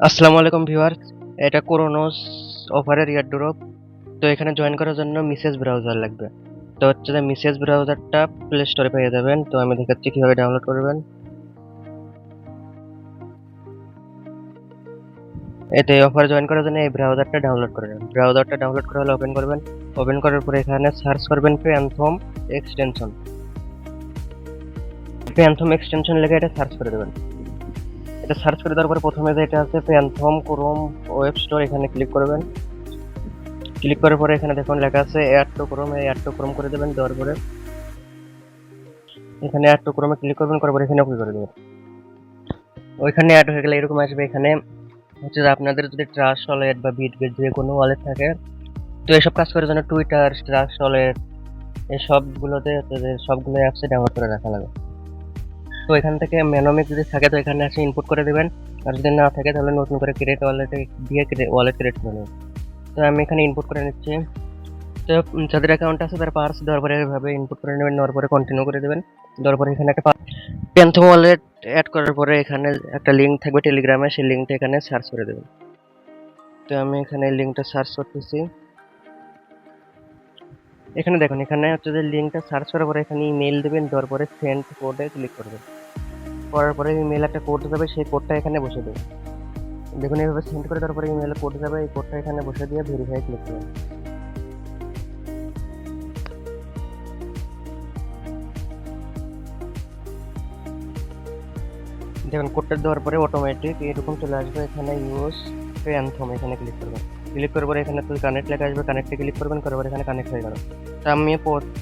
আসসালামু আলাইকুম ভিউয়ার্স, এটা ক্রোনোস অফারের ইয়ারড্রপ। তো এখানে জয়েন করার জন্য মিসেস ব্রাউজার লাগবে। তো হচ্ছে যে মিসেস ব্রাউজারটা প্লে স্টোরে পেয়ে যাবেন। তো আমি দেখাচ্ছি কিভাবে ডাউনলোড করবেন। এতে অফার জয়েন করার জন্য এই ব্রাউজারটা ডাউনলোড করে নেবেন। ব্রাউজারটা ডাউনলোড করে হলে ওপেন করবেন। ওপেন করার পরে এখানে সার্চ করবেন প্যান্থম এক্সটেনশন। প্যান্থম এক্সটেনশন লিখে এটা সার্চ করে দেবেন। এটা সার্চ করে দেওয়ার পরে প্রথমে যেটা আছে প্যান্থম ক্রোম ওয়েব স্টোর, এখানে ক্লিক করবেন। ক্লিক করার পরে এখানে দেখুন লেখা আছে অ্যাড টু ক্রোম, এই অ্যাড টু ক্রোম করে দেবেন। দেওয়ার পরে এখানে অ্যাড টু ক্রোমে ক্লিক করবেন, করার পরে এখানে ওকে করে দেবেন। ওইখানে অ্যাড হয়ে গেলে এরকম আসবে। এখানে হচ্ছে যে আপনাদের যদি ট্রাস্ট ওয়ালেট বা বিটগেট যে কোনো ওয়ালেট থাকে, তো এসব কাজ করার জন্য টুইটার, ট্রাস্ট ওয়ালেট এই সবগুলোতে হচ্ছে যে সবগুলো অ্যাপসে ডাউনলোড করে রাখা লাগে। তো এখান থেকে মেনোমিক যদি থাকে তো এখানে এসে ইনপুট করে দেবেন, আর যদি না থাকে তাহলে নতুন করে ক্রিয়েট ওয়ালেটে দিয়ে ওয়ালেট ক্রিয়েট করে নেবেন। তো আমি এখানে ইনপুট করে নিচ্ছি। তো যাদের অ্যাকাউন্ট আছে তারা পার্স দেওয়ার পরে এভাবে ইনপুট করে নেবেন, নেওয়ার পরে কন্টিনিউ করে দেবেন। দেওয়ার পরে এখানে একটা প্যান্থম ওয়ালেট অ্যাড করার পরে এখানে একটা লিঙ্ক থাকবে টেলিগ্রামে, সেই লিঙ্কটা এখানে সার্চ করে দেবেন। তো আমি এখানে লিঙ্কটা সার্চ করতেছি। এখানে দেখুন, এখানে হচ্ছে যে লিঙ্কটা সার্চ করার পরে এখানে ইমেল দেবেন, দেওয়ার পরে সেন্ড কোডে ক্লিক করবেন। করার পরে ইমেল একটা কোড যাবে, সেই কোডটা এখানে বসে দেবেন। দেখুন এইভাবে সেন্ড করে দেওয়ার পরে ইমেলে কোড যাবে, এই কোডটা এখানে বসে দিয়ে ভেরিফাই ক্লিক করবেন। দেখুন কোডটা দেওয়ার পরে অটোমেটিক এরকম চলে আসবে। এখানে ইউজ প্যান্থম এখানে ক্লিক করবেন। ক্লিক করার পরে এখানে কানেক্ট লেখা আসবে, কানেক্টে ক্লিক করবেন, করার পরে এখানে কানেক্ট হয়ে গেল। তো আমি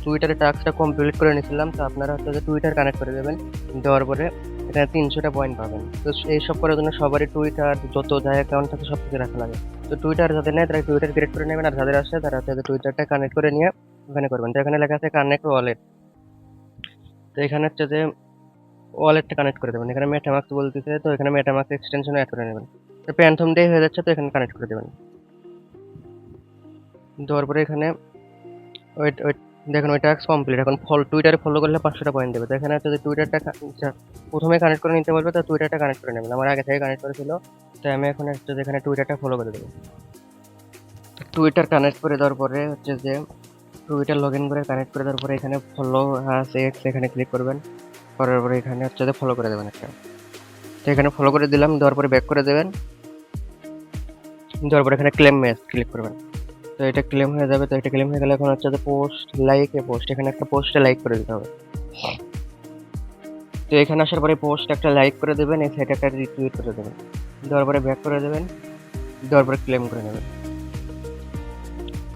টুইটারে টাস্কটা কমপ্লিট করে নিয়েছিলাম। তো আপনারা হচ্ছে যে টুইটার কানেক্ট করে দেবেন। দেওয়ার পরে এখানে 300টা পয়েন্ট পাবেন। তো এইসব করার জন্য সবারই টুইটার যত যা অ্যাকাউন্ট থাকে সব কিছু রাখা লাগে। তো টুইটার যাদের নেয় তারা টুইটার ক্রিয়েট করে নেবেন, আর যাদের আসে তারা হচ্ছে টুইটারটা কানেক্ট করে নিয়ে ওখানে করবেন। তো এখানে লেখা আছে কানেক্ট ওয়ালেট। তো এখানে হচ্ছে যে ওয়ালেটটা কানেক্ট করে দেবেন। এখানে মেটামাস্ক বলতেছে, তো এখানে মেটামাস্ক এক্সটেনশন অ্যাড করে নেবেন। তো প্যান্থম দিয়ে হয়ে যাচ্ছে, তো এখানে কানেক্ট করে দেবেন। দেওয়ার পরে এখানে ওয়েট ওয়েট দেখুন ওই টাস্ক কমপ্লিট। এখন টুইটারে ফলো করলে 500টা পয়েন্ট দেবে। তো এখানে হচ্ছে যে টুইটারটা প্রথমে কানেক্ট করে নিতে বলবে, তো টুইটারটা কানেক্ট করে নেবেন। আমার আগে থেকে কানেক্ট করেছিল, তো আমি এখন হচ্ছে যে এখানে টুইটারটা ফলো করে দেবো। টুইটার কানেক্ট করে দেওয়ার পরে হচ্ছে যে টুইটার লগ ইন করে কানেক্ট করে দেওয়ার পরে এখানে ফলো এক্স এখানে ক্লিক করবেন। করার পরে এখানে হচ্ছে যে ফলো করে দেবেন একটা। তো এখানে ফলো করে দিলাম, দেওয়ার পরে ব্যাক করে দেবেন। দেওয়ার পরে এখানে ক্লেম মেস ক্লিক করবেন। তো এটা ক্লেম হয়ে যাবে। তো এটা ক্লেম হয়ে গেলে এখন হচ্ছে যে পোস্ট লাইক এ পোস্ট, এখানে একটা পোস্টে লাইক করে দিতে হবে। তো এখানে আসার পরে পোস্ট একটা লাইক করে দেবেন, এই সাইডে একটা রিটুইট করে দেবেন। দেওয়ার পরে ব্যাক করে দেবেন। দেওয়ার পরে ক্লেম করে নেবেন।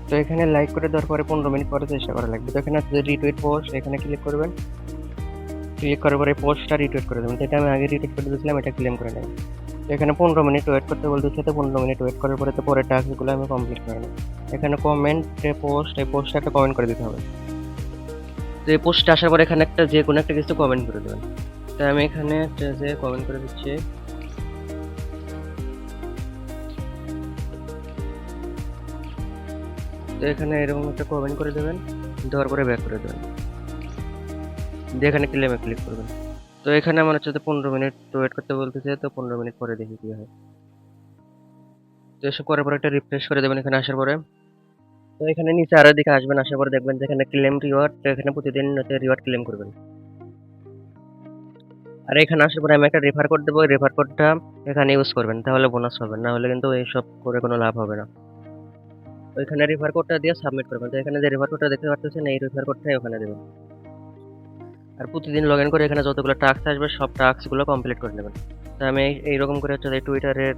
তো এখানে লাইক করে দেওয়ার পরে 15 মিনিট পরে চেষ্টা করা লাগবে। তো এখানে হচ্ছে রিটুইট পোস্ট, এখানে ক্লিক করবেন। ক্লিক করার পরে পোস্টটা রিটুইট করে দেবেন। এটা আমি আগে রিটুইট করে দিয়েছিলাম, এটা ক্লেম করে নেবেন। তো এখানে 15 মিনিট ওয়েট করতে বলতেছে, তো 15 মিনিট ওয়েট করার পরে তো পরে টাস্কগুলো আমি কমপ্লিট করে নেব। এখানে কমেন্টে পোস্ট, এই পোস্টে একটা কমেন্ট করে দিতে হবে। তো এই পোস্টে আসার পরে এখানে একটা যে কোনো একটা কিছু কমেন্ট করে দেবেন। তো আমি এখানে যে কমেন্ট করে দিচ্ছি। তো এখানে এরকম একটা কমেন্ট করে দেবেন, দেওয়ার পরে ব্যাক করে দেবেন, দিয়ে এখানে ক্লেমে ক্লিক করবেন। তো এখানে আমার হচ্ছে 15 মিনিট ওয়েট করতে বলতেছে, তো 15 মিনিট পরে দেখি কি হয়। তো এসব করার পরে একটা রিফ্রেশ করে দেবেন এখানে আসার পরে। তো এখানে নিচে আরো দিকে আসবেন, আসার পরে দেখবেন যে এখানে ক্লেম রিওয়ার্ড, তো এখানে প্রতিদিন হচ্ছে রিওয়ার্ড ক্লেম করবেন। আর এখানে আসার পরে আমি একটা রেফার কোড দেবো, রেফার কোডটা এখানে ইউজ করবেন, তাহলে বোনাস পাবেন, না হলে কিন্তু এইসব করে কোনো লাভ হবে না। ওইখানে রেফার কোডটা দিয়ে সাবমিট করবেন। তো এখানে যে রেফার কোডটা দেখতে পাচ্ছেন, এই রেফার কোডটাই ওখানে দেবেন। আর প্রতিদিন লগ ইন করে এখানে যতগুলো টাস্ক আসবে সব টাস্কগুলো কমপ্লিট করে নেবেন। তো আমি এইরকম করে হচ্ছে টুইটারের